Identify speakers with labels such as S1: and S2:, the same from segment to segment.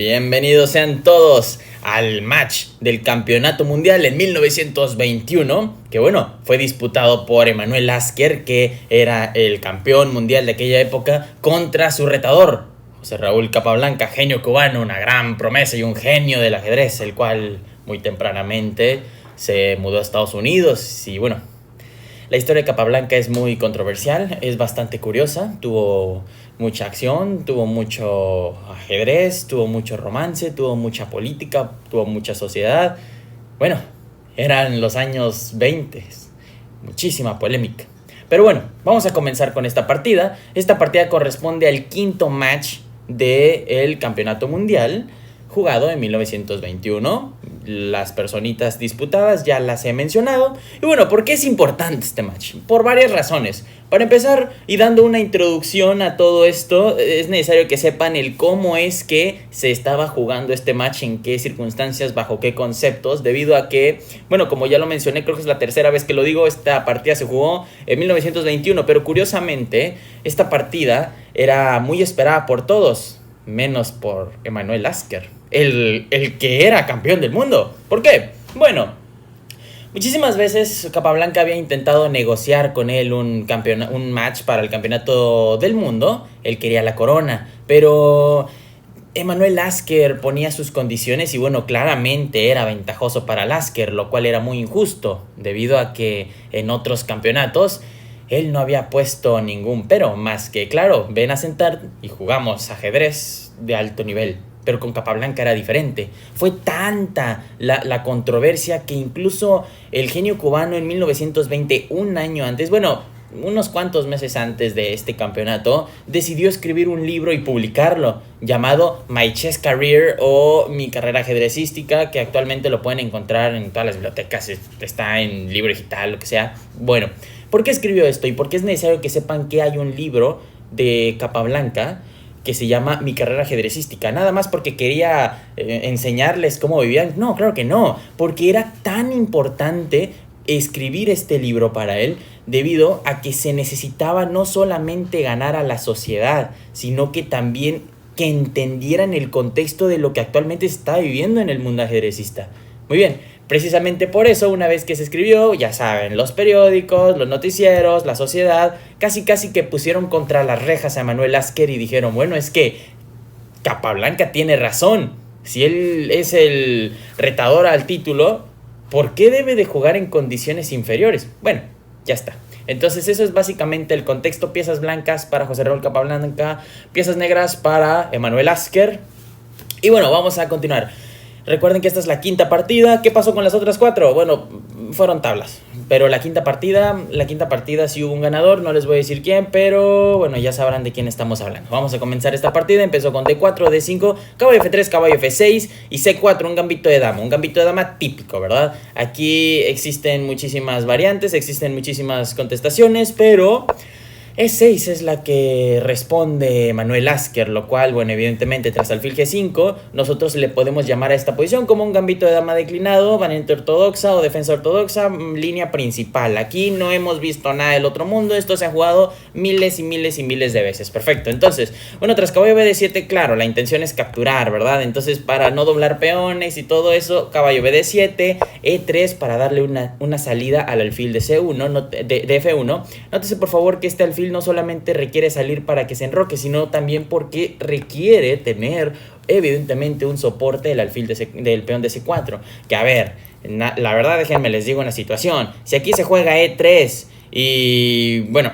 S1: Bienvenidos sean todos al match del Campeonato Mundial en 1921, que bueno, fue disputado por Emanuel Lasker, que era el campeón mundial de aquella época, contra su retador, José Raúl Capablanca, genio cubano, una gran promesa y un genio del ajedrez, el cual muy tempranamente se mudó a Estados Unidos. Y bueno, la historia de Capablanca es muy controversial, es bastante curiosa, tuvo mucha acción, tuvo mucho ajedrez, tuvo mucho romance, tuvo mucha política, tuvo mucha sociedad. Bueno, eran los años 20, muchísima polémica. Pero bueno, vamos a comenzar con esta partida. Esta partida corresponde al quinto match del Campeonato Mundial, jugado en 1921. Las personitas disputadas ya las he mencionado. Y bueno, ¿por qué es importante este match? Por varias razones. Para empezar, y dando una introducción a todo esto, es necesario que sepan el cómo es que se estaba jugando este match, en qué circunstancias, bajo qué conceptos, debido a que, bueno, como ya lo mencioné, creo que es la tercera vez que lo digo, esta partida se jugó en 1921, pero curiosamente, esta partida era muy esperada por todos, menos por Emanuel Lasker, el que era campeón del mundo. ¿Por qué? Bueno, muchísimas veces Capablanca había intentado negociar con él un match para el campeonato del mundo. Él quería la corona, pero Emanuel Lasker ponía sus condiciones y bueno, claramente era ventajoso para Lasker, lo cual era muy injusto, debido a que en otros campeonatos él no había puesto ningún pero, más que claro, ven a sentar y jugamos ajedrez de alto nivel. Pero con Capablanca era diferente. Fue tanta la controversia que incluso el genio cubano en 1920, un año antes, bueno, unos cuantos meses antes de este campeonato, decidió escribir un libro y publicarlo, llamado My Chess Career, o Mi Carrera Ajedrecística, que actualmente lo pueden encontrar en todas las bibliotecas, está en libro digital, lo que sea. Bueno, ¿por qué escribió esto? Y por qué es necesario que sepan que hay un libro de Capablanca que se llama Mi Carrera Ajedrecística. Nada más porque quería enseñarles cómo vivían. No, claro que no. Porque era tan importante escribir este libro para él, debido a que se necesitaba no solamente ganar a la sociedad, sino que también que entendieran el contexto de lo que actualmente se está viviendo en el mundo ajedrecista. Muy bien. Precisamente por eso, una vez que se escribió, ya saben, los periódicos, los noticieros, la sociedad, casi que pusieron contra las rejas a Emanuel Lasker y dijeron, bueno, es que Capablanca tiene razón. Si él es el retador al título, ¿por qué debe de jugar en condiciones inferiores? Bueno, ya está. Entonces eso es básicamente el contexto. Piezas blancas para José Raúl Capablanca, piezas negras para Emanuel Lasker. Y bueno, vamos a continuar. Recuerden que esta es la quinta partida. ¿Qué pasó con las otras cuatro? Bueno, fueron tablas. Pero la quinta partida sí hubo un ganador. No les voy a decir quién, pero bueno, ya sabrán de quién estamos hablando. Vamos a comenzar esta partida. Empezó con D4, D5, caballo F3, caballo F6 y C4, un gambito de dama. Un gambito de dama típico, ¿verdad? Aquí existen muchísimas variantes, existen muchísimas contestaciones, pero E6 es la que responde Emanuel Lasker, lo cual, bueno, evidentemente tras alfil G5, nosotros le podemos llamar a esta posición como un gambito de dama declinado, variante ortodoxa o defensa ortodoxa, línea principal. Aquí no hemos visto nada del otro mundo, esto se ha jugado miles y miles y miles de veces. Perfecto, entonces, bueno, tras caballo BD7, claro, la intención es capturar, ¿verdad? Entonces, para no doblar peones y todo eso, caballo BD7, E3 para darle una salida al alfil de C1, de F1. Nótese por favor que este alfil no solamente requiere salir para que se enroque, sino también porque requiere tener evidentemente un soporte del alfil del peón de C4. Que a ver, la verdad, déjenme les digo una situación. Si aquí se juega E3 y bueno,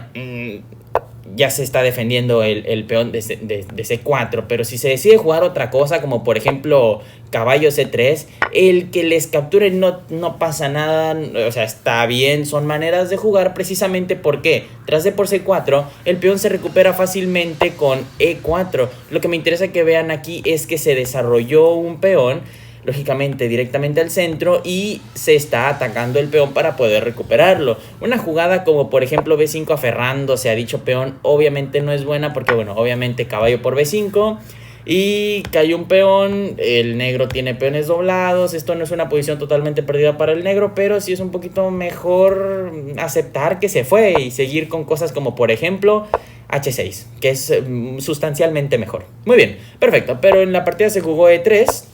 S1: ya se está defendiendo el peón de C4, pero si se decide jugar otra cosa, como por ejemplo caballo C3, el que les capture no pasa nada, o sea, está bien, son maneras de jugar precisamente porque tras D por C4, el peón se recupera fácilmente con E4. Lo que me interesa que vean aquí es que se desarrolló un peón, lógicamente directamente al centro, y se está atacando el peón para poder recuperarlo. Una jugada como por ejemplo B5 aferrándose a dicho peón obviamente no es buena, porque bueno, obviamente caballo por B5, Y cayó un peón, el negro tiene peones doblados, esto no es una posición totalmente perdida para el negro, pero sí es un poquito mejor aceptar que se fue y seguir con cosas como por ejemplo H6, que es sustancialmente mejor. Muy bien, perfecto, pero en la partida se jugó E3,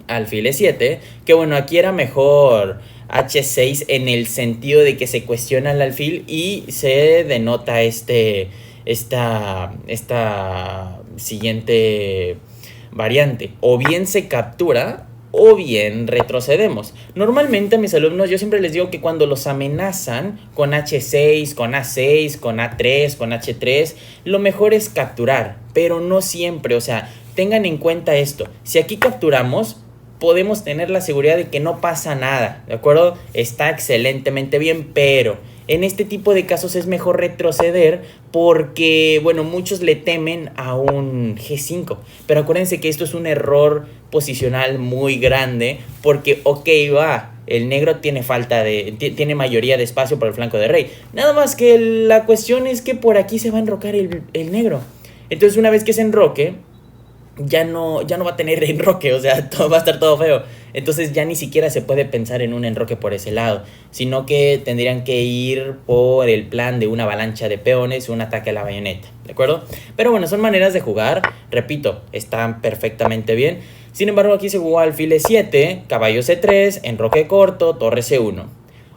S1: alfil E7, que bueno, aquí era mejor H6 en el sentido de que se cuestiona el alfil y se denota esta siguiente variante. O bien se captura o bien retrocedemos. Normalmente a mis alumnos yo siempre les digo que cuando los amenazan con H6, con A6, con A3, con H3, lo mejor es capturar, pero no siempre. O sea, tengan en cuenta esto. Si aquí capturamos, podemos tener la seguridad de que no pasa nada, ¿de acuerdo? Está excelentemente bien, pero en este tipo de casos es mejor retroceder porque, bueno, muchos le temen a un G5. Pero acuérdense que esto es un error posicional muy grande porque, ok, va, el negro tiene tiene mayoría de espacio por el flanco de rey. Nada más que la cuestión es que por aquí se va a enrocar el negro. Entonces una vez que se enroque, ya no va a tener enroque, o sea, todo va a estar todo feo. Entonces ya ni siquiera se puede pensar en un enroque por ese lado, sino que tendrían que ir por el plan de una avalancha de peones, un ataque a la bayoneta, ¿de acuerdo? Pero bueno, son maneras de jugar, repito, están perfectamente bien. Sin embargo, aquí se jugó alfil E7, caballo C3, enroque corto, torre C1.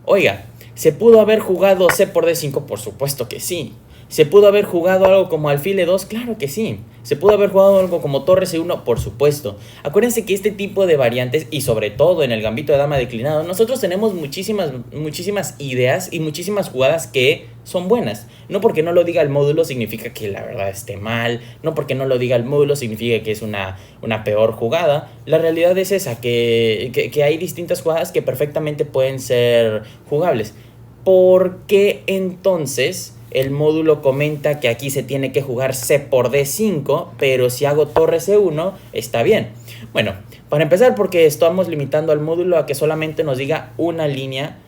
S1: Oiga, ¿se pudo haber jugado C por D5? Por supuesto que sí. ¿Se pudo haber jugado algo como alfil E2? Claro que sí. ¿Se pudo haber jugado algo como torre C1? Por supuesto. Acuérdense que este tipo de variantes, y sobre todo en el gambito de dama declinado, nosotros tenemos muchísimas ideas y muchísimas jugadas que son buenas. No porque no lo diga el módulo significa que la verdad esté mal. No porque no lo diga el módulo significa que es una peor jugada. La realidad es esa, que hay distintas jugadas que perfectamente pueden ser jugables. ¿Por qué entonces el módulo comenta que aquí se tiene que jugar C por D5, pero si hago torre C1 está bien? Bueno, para empezar, porque estamos limitando al módulo a que solamente nos diga una línea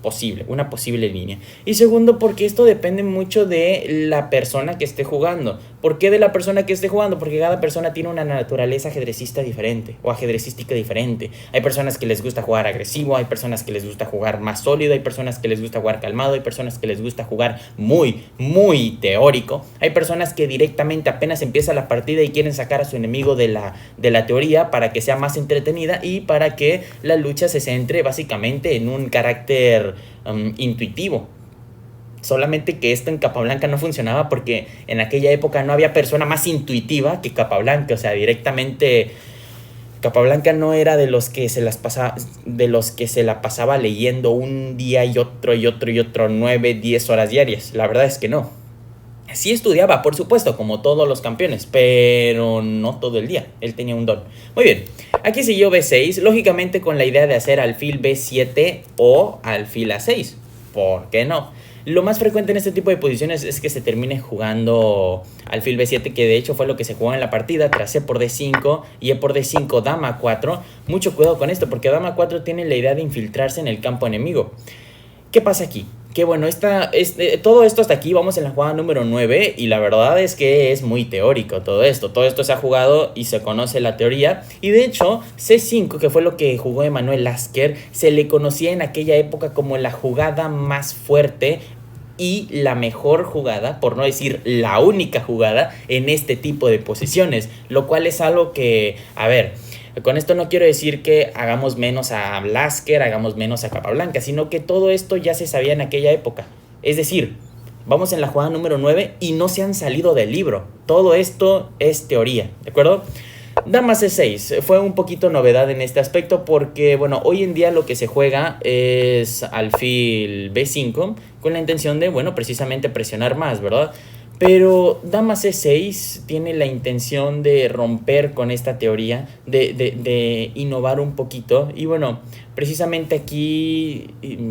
S1: posible, una posible línea. Y segundo, porque esto depende mucho de la persona que esté jugando. ¿Por qué de la persona que esté jugando? Porque cada persona tiene una naturaleza ajedrecista diferente o ajedrecística diferente. Hay personas que les gusta jugar agresivo, hay personas que les gusta jugar más sólido, hay personas que les gusta jugar calmado, hay personas que les gusta jugar muy teórico. Hay personas que directamente apenas empieza la partida y quieren sacar a su enemigo de la teoría para que sea más entretenida y para que la lucha se centre básicamente en un carácter intuitivo. Solamente que esto en Capablanca no funcionaba porque en aquella época no había persona más intuitiva que Capablanca. O sea, directamente Capablanca no era de los que se la pasaba leyendo un día y otro 9, 10 horas diarias. La verdad es que no. Sí estudiaba, por supuesto, como todos los campeones, pero no todo el día. Él tenía un don. Muy bien, aquí siguió B6, lógicamente con la idea de hacer alfil B7 o alfil A6. ¿Por qué no? Lo más frecuente en este tipo de posiciones es que se termine jugando alfil B7, que de hecho fue lo que se jugó en la partida, tras C por D5 y E por D5, dama 4. Mucho cuidado con esto, porque dama 4 tiene la idea de infiltrarse en el campo enemigo. ¿Qué pasa aquí? Que bueno, todo esto hasta aquí vamos en la jugada número 9 y la verdad es que es muy teórico todo esto. Todo esto se ha jugado y se conoce la teoría. Y de hecho, C5, que fue lo que jugó Emanuel Lasker, se le conocía en aquella época como la jugada más fuerte y la mejor jugada, por no decir la única jugada, en este tipo de posiciones. Lo cual es algo que, a ver, con esto no quiero decir que hagamos menos a Lasker, hagamos menos a Capablanca, sino que todo esto ya se sabía en aquella época. Es decir, vamos en la jugada número 9 y no se han salido del libro. Todo esto es teoría, ¿de acuerdo? Dama C6 fue un poquito novedad en este aspecto porque, bueno, hoy en día lo que se juega es alfil B5 con la intención de, bueno, precisamente presionar más, ¿verdad? Pero Dama C6 tiene la intención de romper con esta teoría, de innovar un poquito. Y bueno, precisamente aquí,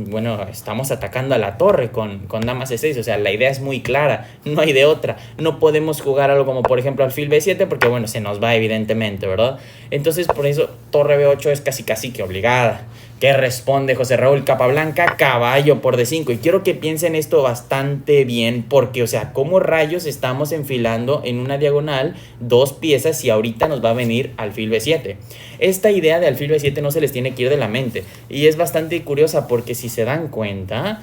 S1: bueno, estamos atacando a la torre con dama C6, o sea, la idea es muy clara, no hay de otra. No podemos jugar algo como, por ejemplo, alfil B7 porque, bueno, se nos va evidentemente, ¿verdad? Entonces, por eso, torre B8 es casi que obligada. ¿Qué responde José Raúl Capablanca? Caballo por D5. Y quiero que piensen esto bastante bien porque, o sea, ¿cómo rayos estamos enfilando en una diagonal 2 piezas y ahorita nos va a venir alfil B7? Esta idea de alfil B7 no se les tiene que ir de la mente. Y es bastante curiosa porque si se dan cuenta,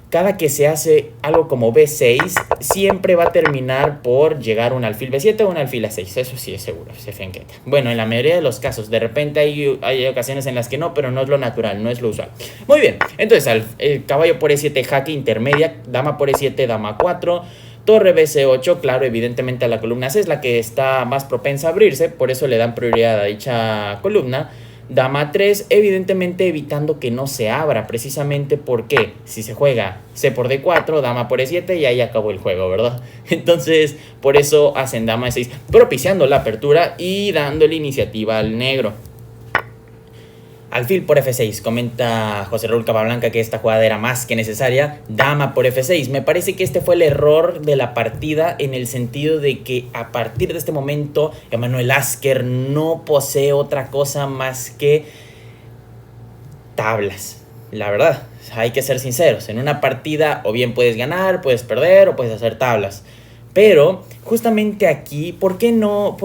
S1: cada que se hace algo como B6, siempre va a terminar por llegar un alfil B7 o un alfil A6. Eso sí es seguro, se fenqueta. Bueno, en la mayoría de los casos, de repente hay ocasiones en las que no, pero no es lo natural, no es lo usual. Muy bien, entonces el caballo por E7, jaque intermedia, dama por E7, dama 4, torre BC8, claro, evidentemente a la columna C es la que está más propensa a abrirse, por eso le dan prioridad a dicha columna. Dama 3, evidentemente evitando que no se abra, precisamente porque si se juega C por D4, dama por E7 y ahí acabó el juego, ¿verdad? Entonces, por eso hacen dama E6, propiciando la apertura y dándole iniciativa al negro. Alfil por F6, comenta José Raúl Capablanca que esta jugada era más que necesaria. Dama por F6, me parece que este fue el error de la partida en el sentido de que a partir de este momento Emanuel Lasker no posee otra cosa más que tablas. La verdad, hay que ser sinceros, en una partida o bien puedes ganar, puedes perder o puedes hacer tablas. Pero justamente aquí, ¿por qué no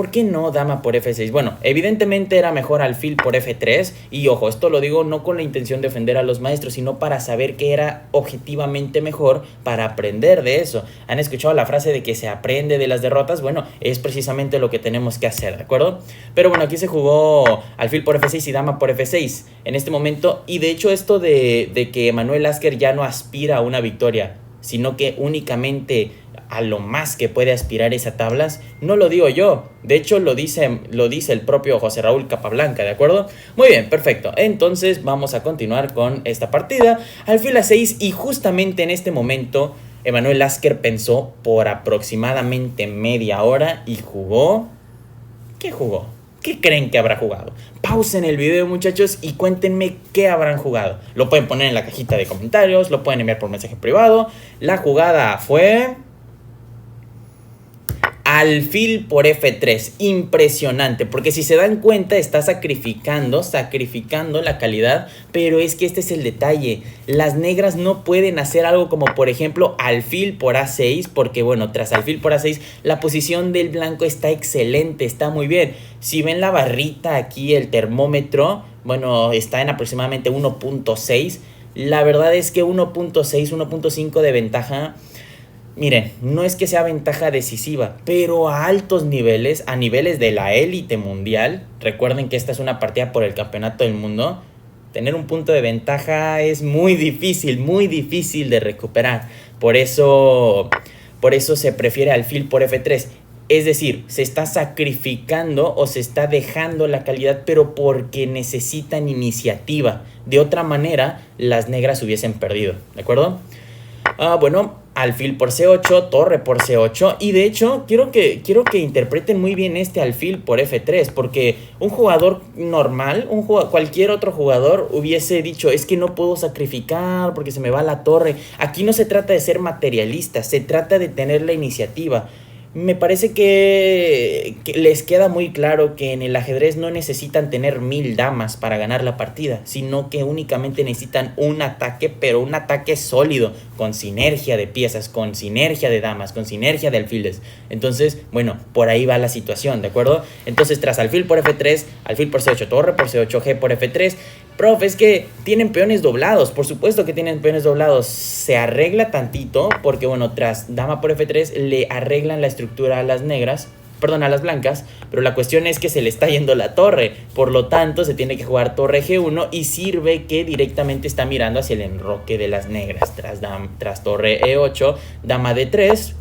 S1: dama por F6? Bueno, evidentemente era mejor alfil por F3. Y ojo, esto lo digo no con la intención de ofender a los maestros, sino para saber que era objetivamente mejor para aprender de eso. ¿Han escuchado la frase de que se aprende de las derrotas? Bueno, es precisamente lo que tenemos que hacer, ¿de acuerdo? Pero bueno, aquí se jugó alfil por F6 y dama por F6 en este momento. Y de hecho esto de que Emanuel Lasker ya no aspira a una victoria, sino que únicamente a lo más que puede aspirar es a tablas, no lo digo yo, de hecho lo dice el propio José Raúl Capablanca, ¿de acuerdo? Muy bien, perfecto, entonces vamos a continuar con esta partida, alfil A6 y justamente en este momento Emanuel Lasker pensó por aproximadamente media hora y jugó. ¿Qué jugó? ¿Qué creen que habrá jugado? Pausen el video, muchachos, y cuéntenme qué habrán jugado. Lo pueden poner en la cajita de comentarios, lo pueden enviar por mensaje privado. La jugada fue alfil por F3, impresionante, porque si se dan cuenta está sacrificando la calidad, pero es que este es el detalle, las negras no pueden hacer algo como por ejemplo alfil por A6, porque bueno, tras alfil por A6 la posición del blanco está excelente, está muy bien. Si ven la barrita aquí, el termómetro, bueno, está en aproximadamente 1.6, la verdad es que 1.6, 1.5 de ventaja. Miren, no es que sea ventaja decisiva, pero a altos niveles, a niveles de la élite mundial, recuerden que esta es una partida por el campeonato del mundo, tener un punto de ventaja es muy difícil de recuperar. Por eso se prefiere alfil por F3. Es decir, se está sacrificando o se está dejando la calidad, pero porque necesitan iniciativa. De otra manera, las negras hubiesen perdido, ¿de acuerdo? Bueno, alfil por C8, torre por C8 y de hecho quiero que interpreten muy bien este alfil por F3 porque un jugador normal, cualquier otro jugador hubiese dicho es que no puedo sacrificar porque se me va la torre. Aquí no se trata de ser materialista, se trata de tener la iniciativa. Me parece que les queda muy claro que en el ajedrez no necesitan tener 1000 damas para ganar la partida, sino que únicamente necesitan un ataque, pero un ataque sólido, con sinergia de piezas, con sinergia de damas, con sinergia de alfiles. Entonces, bueno, por ahí va la situación, ¿de acuerdo? Entonces, tras alfil por F3, alfil por C8, torre por C8, G por F3... Profe, es que tienen peones doblados, por supuesto que tienen peones doblados, se arregla tantito porque bueno, tras dama por F3 le arreglan la estructura a las negras, perdón, a las blancas, pero la cuestión es que se le está yendo la torre, por lo tanto se tiene que jugar torre G1 y sirve que directamente está mirando hacia el enroque de las negras, tras torre E8, dama D3,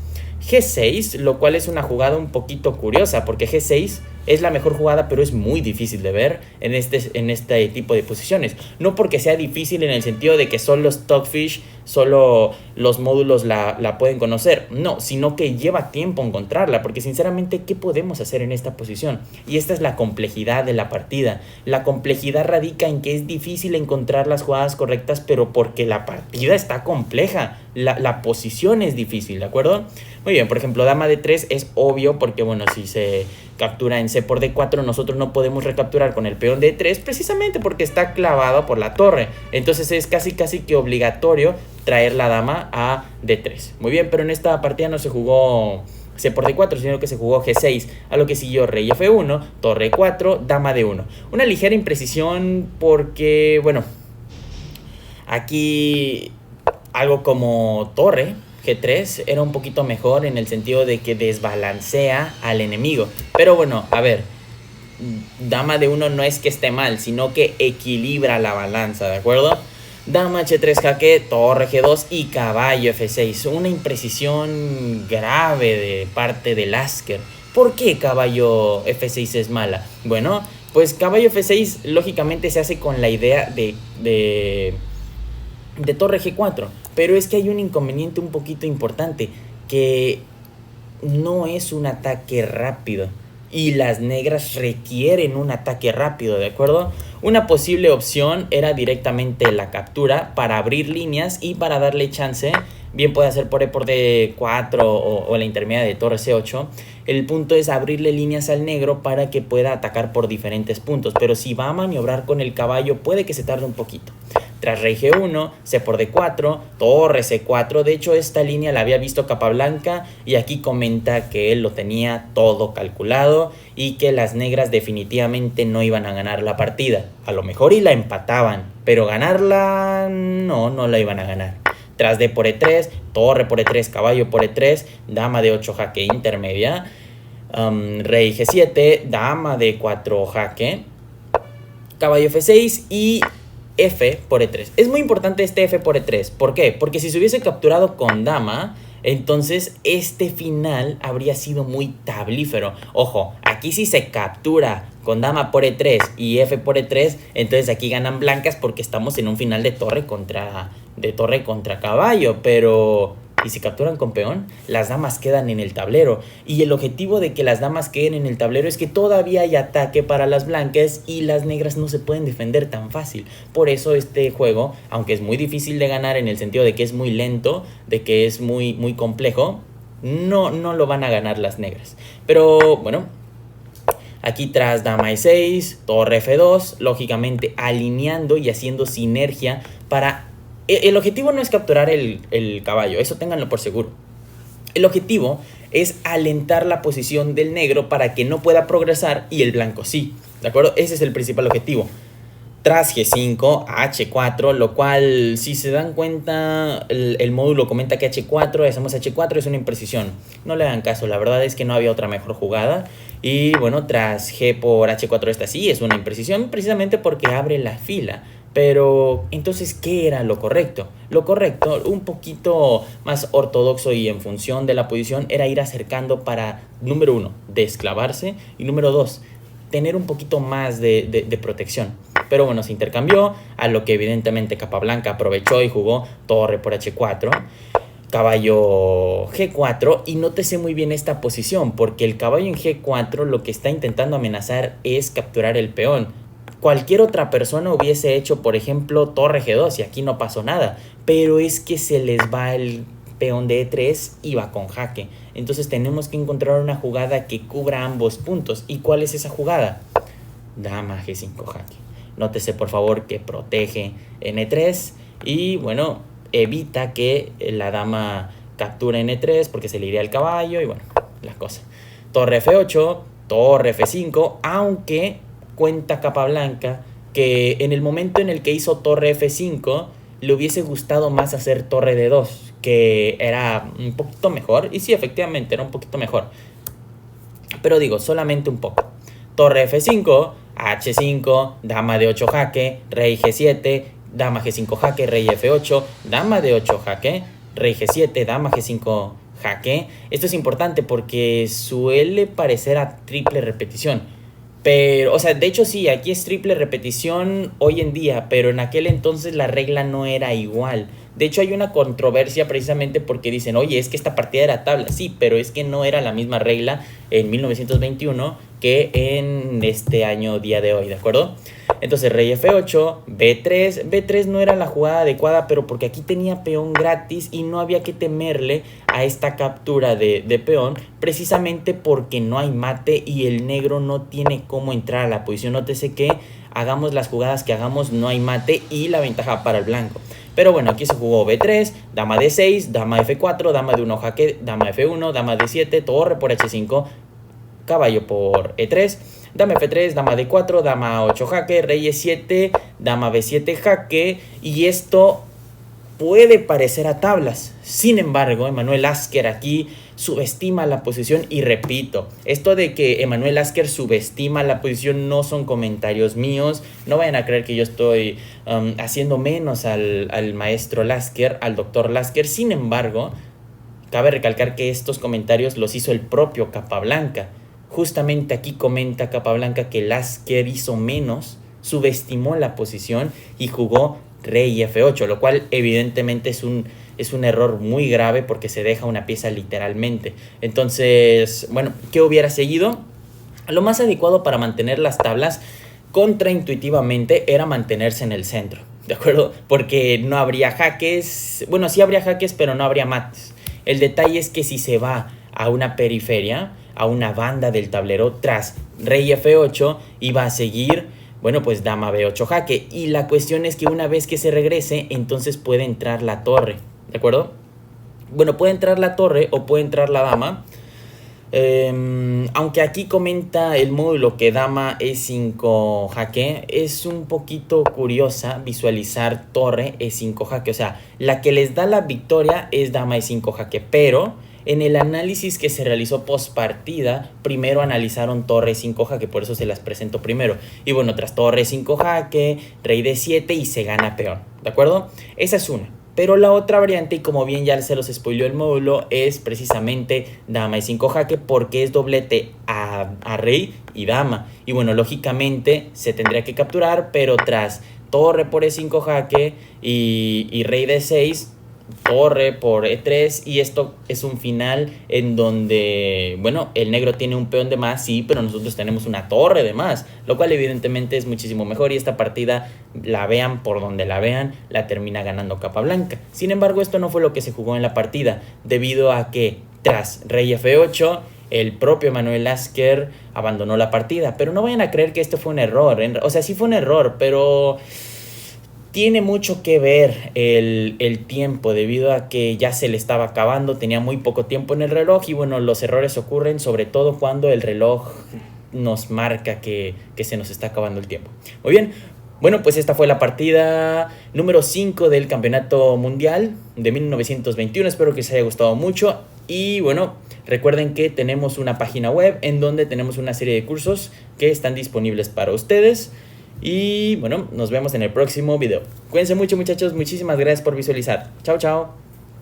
S1: G6, lo cual es una jugada un poquito curiosa porque G6 es la mejor jugada, pero es muy difícil de ver en este tipo de posiciones. No porque sea difícil en el sentido de que solo Stockfish, solo los módulos la pueden conocer. No, sino que lleva tiempo encontrarla, porque sinceramente, ¿qué podemos hacer en esta posición? Y esta es la complejidad de la partida. La complejidad radica en que es difícil encontrar las jugadas correctas, pero porque la partida está compleja. La posición es difícil, ¿de acuerdo? Muy bien, por ejemplo, dama de 3 es obvio porque, bueno, si se captura en C por D4, nosotros no podemos recapturar con el peón D3 precisamente porque está clavado por la torre. Entonces es casi que obligatorio traer la dama a D3. Muy bien, pero en esta partida no se jugó C por D4, sino que se jugó G6, a lo que siguió rey F1, torre 4, dama D1. Una ligera imprecisión porque, bueno, aquí algo como torre G3 era un poquito mejor en el sentido de que desbalancea al enemigo. Pero bueno, a ver, dama D1 no es que esté mal, sino que equilibra la balanza, ¿de acuerdo? Dama H3 jaque, torre G2 y caballo F6. Una imprecisión grave de parte de Lasker. ¿Por qué caballo F6 es mala? Bueno, pues caballo F6 lógicamente se hace con la idea de torre G4. Pero es que hay un inconveniente un poquito importante, que no es un ataque rápido. Y las negras requieren un ataque rápido, ¿de acuerdo? Una posible opción era directamente la captura para abrir líneas y para darle chance. Bien puede hacer por E por D4 o la intermedia de torre C8. El punto es abrirle líneas al negro para que pueda atacar por diferentes puntos. Pero si va a maniobrar con el caballo puede que se tarde un poquito. Tras rey G1, C por D4, torre C4. De hecho, esta línea la había visto Capablanca y aquí comenta que él lo tenía todo calculado y que las negras definitivamente no iban a ganar la partida. A lo mejor y la empataban, pero ganarla no la iban a ganar. Tras D por E3, torre por E3, caballo por E3, dama de 8 jaque intermedia, rey G7, dama de 4 jaque, caballo F6 y F por E3. Es muy importante este F por E3. ¿Por qué? Porque si se hubiese capturado con dama, entonces este final habría sido muy tablífero. Ojo, aquí si se captura con dama por E3 y F por E3, entonces aquí ganan blancas porque estamos en un final de torre contra caballo. Pero y si capturan con peón, las damas quedan en el tablero. Y el objetivo de que las damas queden en el tablero es que todavía hay ataque para las blancas y las negras no se pueden defender tan fácil. Por eso este juego, aunque es muy difícil de ganar en el sentido de que es muy lento, de que es muy complejo, no lo van a ganar las negras. Pero bueno, aquí tras dama E6, torre F2, lógicamente alineando y haciendo sinergia para... El objetivo no es capturar el caballo, eso ténganlo por seguro. El objetivo es alentar la posición del negro para que no pueda progresar y el blanco sí, ¿de acuerdo? Ese es el principal objetivo. Tras G5 a H4, lo cual, si se dan cuenta, el módulo comenta que H4, hacemos H4, es una imprecisión. No le hagan caso, la verdad es que no había otra mejor jugada. Y bueno, tras G por H4 esta sí es una imprecisión, precisamente porque abre la fila. Pero, entonces, ¿qué era lo correcto? Lo correcto, un poquito más ortodoxo y en función de la posición, era ir acercando para, número 1, desclavarse, y número 2, tener un poquito más de protección. Pero bueno, se intercambió, a lo que evidentemente Capablanca aprovechó y jugó torre por H4, caballo G4, y nótese muy bien esta posición, porque el caballo en G4 lo que está intentando amenazar es capturar el peón. Cualquier otra persona hubiese hecho, por ejemplo, torre G2 y aquí no pasó nada. Pero es que se les va el peón de E3 y va con jaque. Entonces tenemos que encontrar una jugada que cubra ambos puntos. ¿Y cuál es esa jugada? Dama G5 jaque. Nótese por favor que protege en E3 y bueno, evita que la dama capture en E3 porque se le iría el caballo y bueno, la cosa. Torre F8, torre F5, aunque... cuenta Capablanca que en el momento en el que hizo torre F5 le hubiese gustado más hacer torre D2, que era un poquito mejor, y sí, efectivamente era un poquito mejor, pero digo, solamente un poco. Torre F5, H5, dama de 8 jaque, rey G7, dama G5 jaque, rey F8, dama de 8 jaque, rey G7, dama G5 jaque. Esto es importante porque suele parecer a triple repetición. Pero, o sea, de hecho sí, aquí es triple repetición hoy en día, pero en aquel entonces la regla no era igual. De hecho hay una controversia precisamente porque dicen, oye, es que esta partida era tabla. Sí, pero es que no era la misma regla en 1921 que en este año, día de hoy, ¿de acuerdo? Entonces rey F8, B3. B3 no era la jugada adecuada, pero porque aquí tenía peón gratis y no había que temerle a esta captura de peón, precisamente porque no hay mate y el negro no tiene cómo entrar a la posición. Nótese que hagamos las jugadas que hagamos, no hay mate y la ventaja para el blanco. Pero bueno, aquí se jugó B3, dama D6, dama F4, dama de 1 jaque, dama F1, dama D7, torre por H5, caballo por E3, dama F3, dama D4, dama 8 jaque, rey E7, dama B7 jaque, y esto puede parecer a tablas. Sin embargo, Emanuel Lasker aquí subestima la posición y repito, esto de que Emanuel Lasker subestima la posición no son comentarios míos, no vayan a creer que yo estoy haciendo menos al maestro Lasker, al doctor Lasker. Sin embargo, cabe recalcar que estos comentarios los hizo el propio Capablanca. Justamente aquí comenta Capablanca que Lasker hizo menos, subestimó la posición y jugó rey F8, lo cual evidentemente es un error muy grave porque se deja una pieza literalmente. Entonces, bueno, ¿qué hubiera seguido? Lo más adecuado para mantener las tablas contraintuitivamente era mantenerse en el centro, ¿de acuerdo? Porque no habría jaques, bueno, sí habría jaques, pero no habría mates. El detalle es que si se va a una periferia, a una banda del tablero, tras rey F8, iba a seguir, bueno, pues dama B8 jaque. Y la cuestión es que una vez que se regrese, entonces puede entrar la torre, ¿de acuerdo? Bueno, puede entrar la torre o puede entrar la dama. Aunque aquí comenta el módulo que dama E5 jaque, es un poquito curiosa visualizar torre E5 jaque. O sea, la que les da la victoria es dama E5 jaque, pero en el análisis que se realizó post partida, primero analizaron torre 5 jaque, por eso se las presento primero. Y bueno, tras torre 5 jaque, rey D7 y se gana peón, ¿de acuerdo? Esa es una. Pero la otra variante, y como bien ya se los spoileó el módulo, es precisamente dama E5 jaque porque es doblete a rey y dama. Y bueno, lógicamente se tendría que capturar, pero tras torre por E5 jaque y rey D6, torre por E3, y esto es un final en donde, bueno, el negro tiene un peón de más, sí, pero nosotros tenemos una torre de más, lo cual evidentemente es muchísimo mejor y esta partida, la vean por donde la vean, la termina ganando Capablanca. Sin embargo, esto no fue lo que se jugó en la partida, debido a que tras rey F8, el propio Emanuel Lasker abandonó la partida, pero no vayan a creer que esto fue un error, o sea, sí fue un error, pero tiene mucho que ver el tiempo, debido a que ya se le estaba acabando, tenía muy poco tiempo en el reloj y bueno, los errores ocurren sobre todo cuando el reloj nos marca que se nos está acabando el tiempo. Muy bien, bueno, pues esta fue la partida número 5 del Campeonato Mundial de 1921, espero que les haya gustado mucho y bueno, recuerden que tenemos una página web en donde tenemos una serie de cursos que están disponibles para ustedes. Y bueno, nos vemos en el próximo video. Cuídense mucho, muchachos. Muchísimas gracias por visualizar. Chao, chao.